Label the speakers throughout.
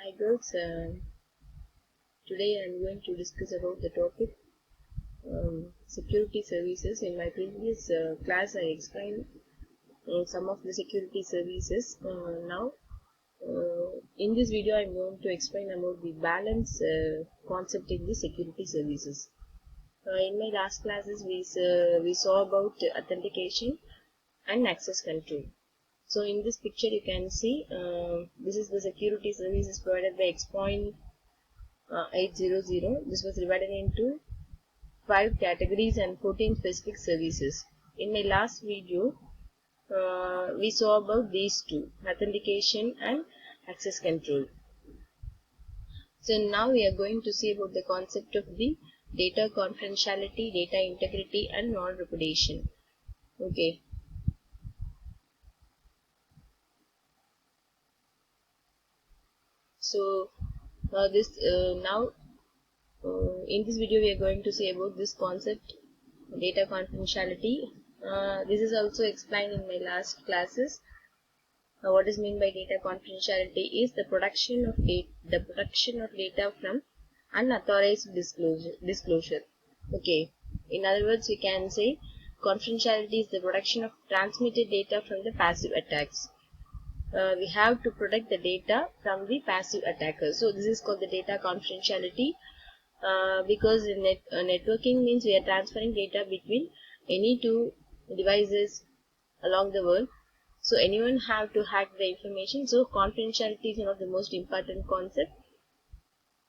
Speaker 1: Hi girls, today I am going to discuss about the topic security services. In my previous class I explained some of the security services. Now in this video I am going to explain about the balance concept in the security services. In my last classes we saw about authentication and access control. So in this picture you can see this is the security services provided by X.800. This was divided into 5 categories and 14 specific services. In my last video, we saw about these two, authentication and access control. So now we are going to see about the concept of the data confidentiality, data integrity and non-repudiation. Okay. So in this video we are going to see about this concept, data confidentiality. This is also explained in my last classes. What is meant by data confidentiality is the protection of data from unauthorized disclosure. Okay. In other words, we can say confidentiality is the protection of transmitted data from the passive attacks. We have to protect the data from the passive attackers. So this is called the data confidentiality. Because in networking means we are transferring data between any two devices along the world. So anyone have to hack the information. So confidentiality is one of the most important concepts.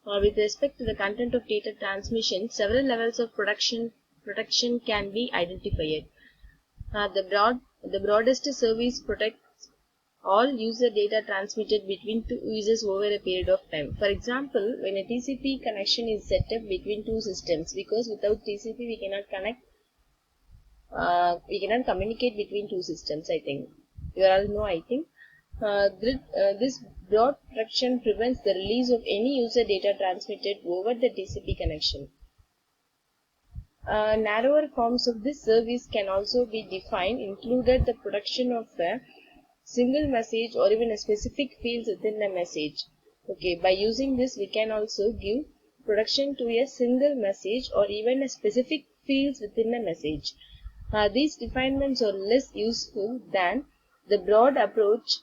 Speaker 1: With respect to the content of data transmission, several levels of protection can be identified. The broadest service protects all user data transmitted between two users over a period of time. For example, when a TCP connection is set up between two systems, because without TCP we cannot communicate between two systems. I think you all know. I think this broad protection prevents the release of any user data transmitted over the TCP connection. Narrower forms of this service can also be defined, included the protection of a single message or even a specific fields within a message. Okay, by using this we can also give protection to a single message or even a specific fields within a message. These refinements are less useful than the broad approach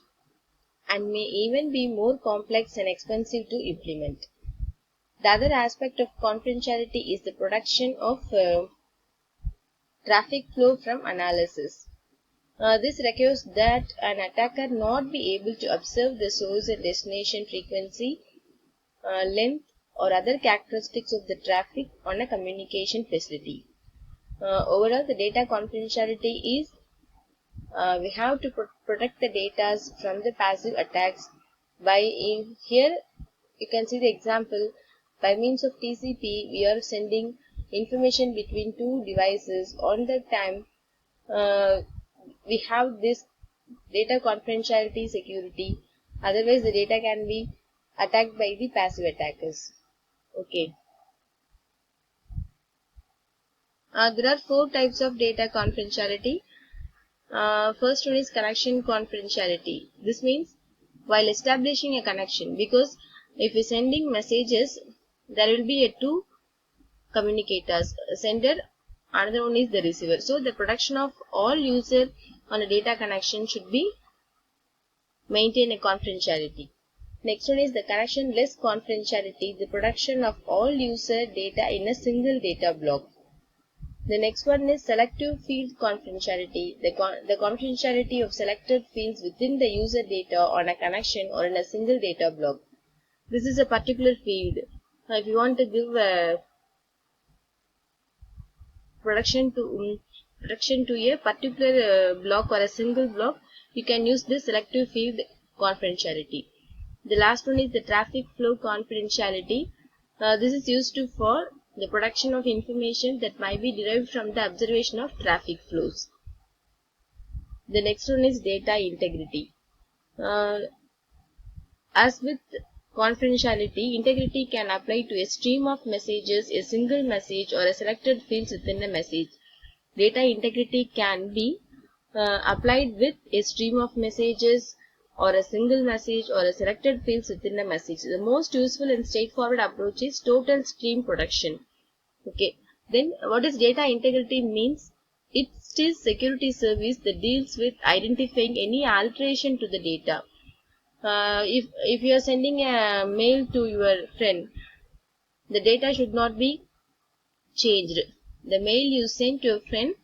Speaker 1: and may even be more complex and expensive to implement. The other aspect of confidentiality is the protection of traffic flow from analysis. This requires that an attacker not be able to observe the source and destination frequency, length or other characteristics of the traffic on a communication facility. Overall, the data confidentiality is we have to protect the data from the passive attacks by here you can see the example. By means of TCP we are sending information between two devices. On the time we have this data confidentiality security, otherwise the data can be attacked by the passive attackers. Okay. There are 4 types of data confidentiality. First one is connection confidentiality. This means while establishing a connection, because if we sending messages, there will be a two communicators, a sender, another one is the receiver. So the protection of all user on a data connection should be maintain a confidentiality. Next one is the connectionless confidentiality, the protection of all user data in a single data block. The next one is selective field confidentiality, the confidentiality of selected fields within the user data on a connection or in a single data block. This is a particular field. If you want to give a protection to a particular block or a single block, you can use this selective field confidentiality. The last one is the traffic flow confidentiality. This is used for the protection of information that might be derived from the observation of traffic flows. The next one is data integrity. As with confidentiality, integrity can apply to a stream of messages, a single message, or a selected fields within a message. Data integrity can be applied with a stream of messages, or a single message or a selected fields within a message. The most useful and straightforward approach is total stream protection. Okay. Then what is data integrity means? It is security service that deals with identifying any alteration to the data. If you are sending a mail to your friend, the data should not be changed. The mail you sent to your friend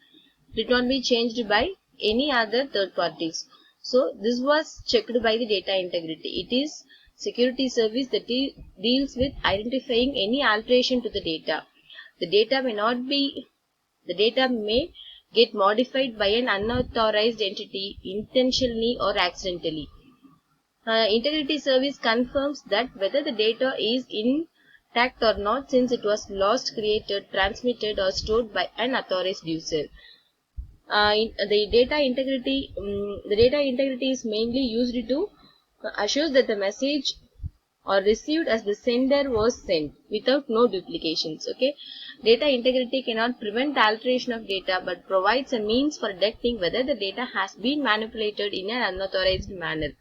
Speaker 1: did not be changed by any other third parties. So this was checked by the data integrity. It is security service that deals with identifying any alteration to the data. The data may get modified by an unauthorized entity intentionally or accidentally. Integrity service confirms that whether the data is intact or not, since it was lost, created, transmitted or stored by an authorized user. The data integrity is mainly used to assure that the message or received as the sender was sent without no duplications. Okay, data integrity cannot prevent the alteration of data but provides a means for detecting whether the data has been manipulated in an unauthorized manner.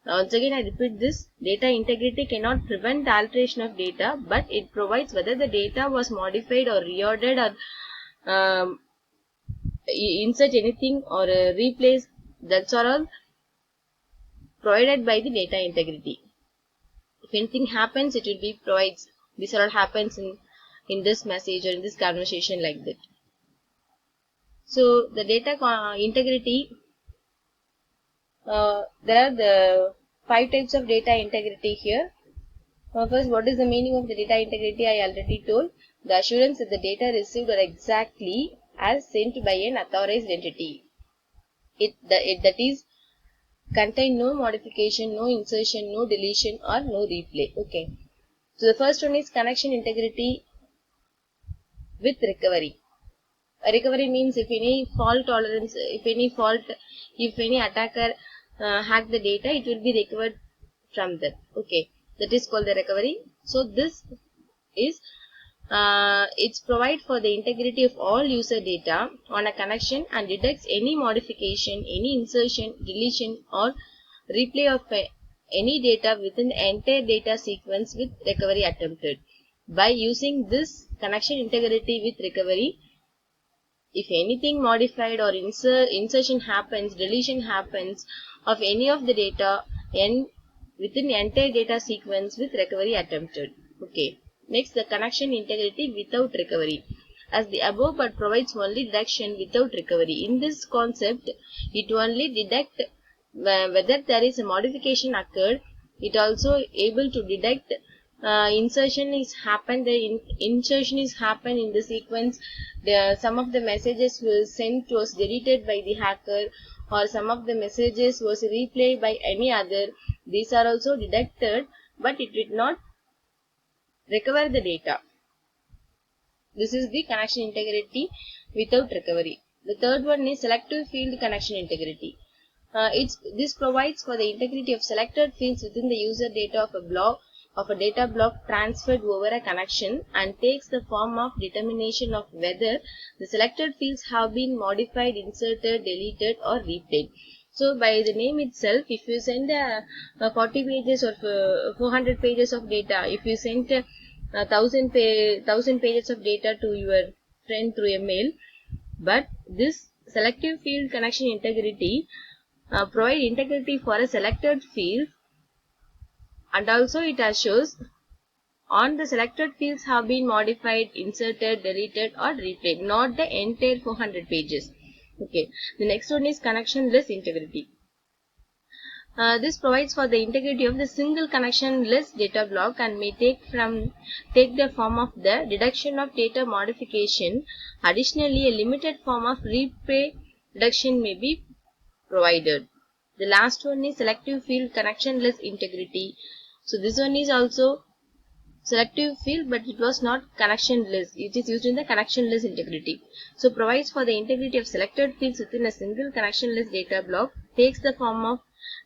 Speaker 1: Once again I repeat this, data integrity cannot prevent the alteration of data but it provides whether the data was modified or reordered or insert anything or replace. That's all provided by the data integrity. If anything happens, it will be provides. This all happens in this message or in this conversation like that. So the data integrity, there are the 5 types of data integrity here. First, what is the meaning of the data integrity? I already told. The assurance that the data received are exactly as sent by an authorized entity. That is contain no modification, no insertion, no deletion or no replay. Okay. So the first one is connection integrity with recovery. Recovery means if any attacker hack the data, it will be recovered from that. Okay, that is called the recovery. So this is it's provide for the integrity of all user data on a connection and detects any modification, any insertion, deletion or replay of any data within the entire data sequence with recovery attempted. By using this connection integrity with recovery, if anything modified or insertion happens, deletion happens of any of the data within the entire data sequence with recovery attempted. Okay. Next, the connection integrity without recovery. As the above but provides only detection without recovery. In this concept, it only detect whether there is a modification occurred. It also able to detect insertion is happened. The insertion is happened in the sequence. Some of the messages were sent was deleted by the hacker, or some of the messages was replayed by any other. These are also detected, but it did not recover the data. This is the connection integrity without recovery. The third one is selective field connection integrity. This provides for the integrity of selected fields within the user data of a data block transferred over a connection and takes the form of determination of whether the selected fields have been modified, inserted, deleted or replayed. So by the name itself, if you send 40 pages or 400 pages of data, if you send 1000 pages of data to your friend through a mail, but this selective field connection integrity provide integrity for a selected field, and also it assures on the selected fields have been modified, inserted, deleted or replayed, not the entire 400 pages. Okay. The next one is connectionless integrity. This provides for the integrity of the single connectionless data block and may take the form of the deduction of data modification. Additionally, a limited form of replay deduction may be provided. The last one is selective field connectionless integrity. So this one is also selective field, but it was not connectionless. It is used in the connectionless integrity. So provides for the integrity of selected fields within a single connectionless data block, takes the form of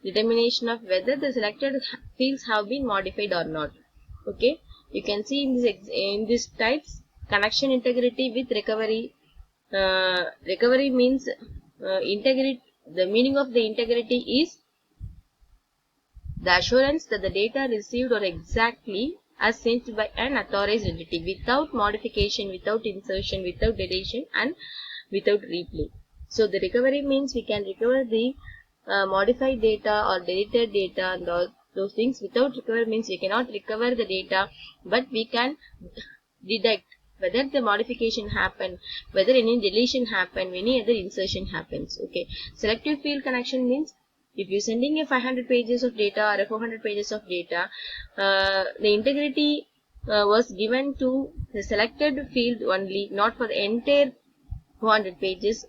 Speaker 1: determination of whether the selected fields have been modified or not. Okay, you can see in these types, connection integrity with recovery. Recovery means integrity. The meaning of the integrity is The assurance that the data received are exactly as sent by an authorized entity without modification, without insertion, without deletion, and without replay. So the recovery means we can recover the modified data or deleted data and all those things. Without recover means we cannot recover the data, but we can detect whether the modification happened, whether any deletion happened, any other insertion happens. Okay. Selective field connection means if you're sending a 500 pages of data or a 400 pages of data, the integrity was given to the selected field only, not for the entire 400 pages.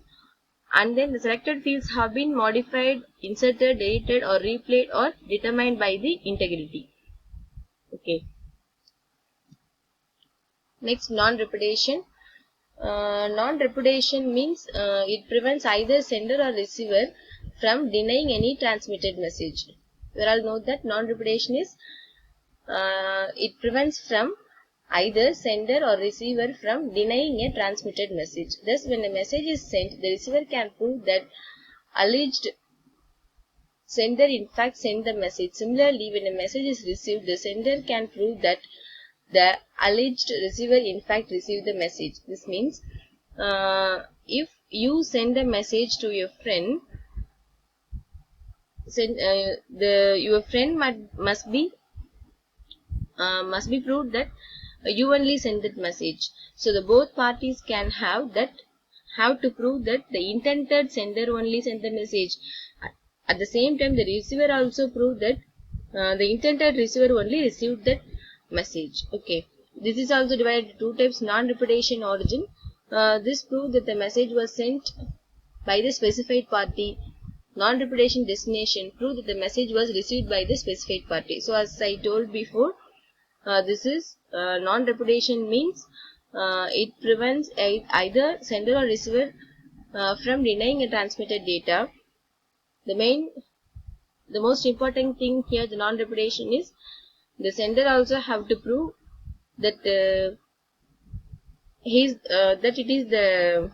Speaker 1: And then the selected fields have been modified, inserted, deleted, or replayed or determined by the integrity. Okay. Next, non-repudiation. Non-repudiation means it prevents either sender or receiver from denying any transmitted message. You all know that non-repudiation is it prevents from either sender or receiver from denying a transmitted message. Thus, when a message is sent, the receiver can prove that alleged sender in fact sent the message. Similarly, when a message is received, the sender can prove that the alleged receiver in fact received the message. This means if you send a message to your friend, your friend must be proved that you only send that message. So the both parties can have to prove that the intended sender only sent the message. At the same time, the receiver also proved that the intended receiver only received that message. Okay. This is also divided into two types: non-repudiation origin. This proves that the message was sent by the specified party. Non-repudiation destination proved that the message was received by the specified party. So as I told before, this is non-repudiation means it prevents either sender or receiver from denying a transmitted data. The most important thing here, the non-repudiation, is the sender also have to prove that that it is the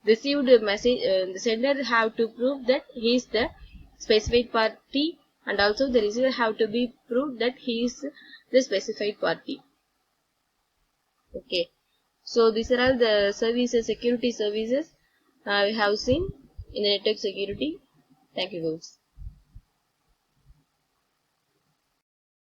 Speaker 1: received message. The sender have to prove that he is the specified party, and also the receiver have to be proved that he is the specified party. Okay. So these are all the services, security services we have seen in the network security. Thank you, guys.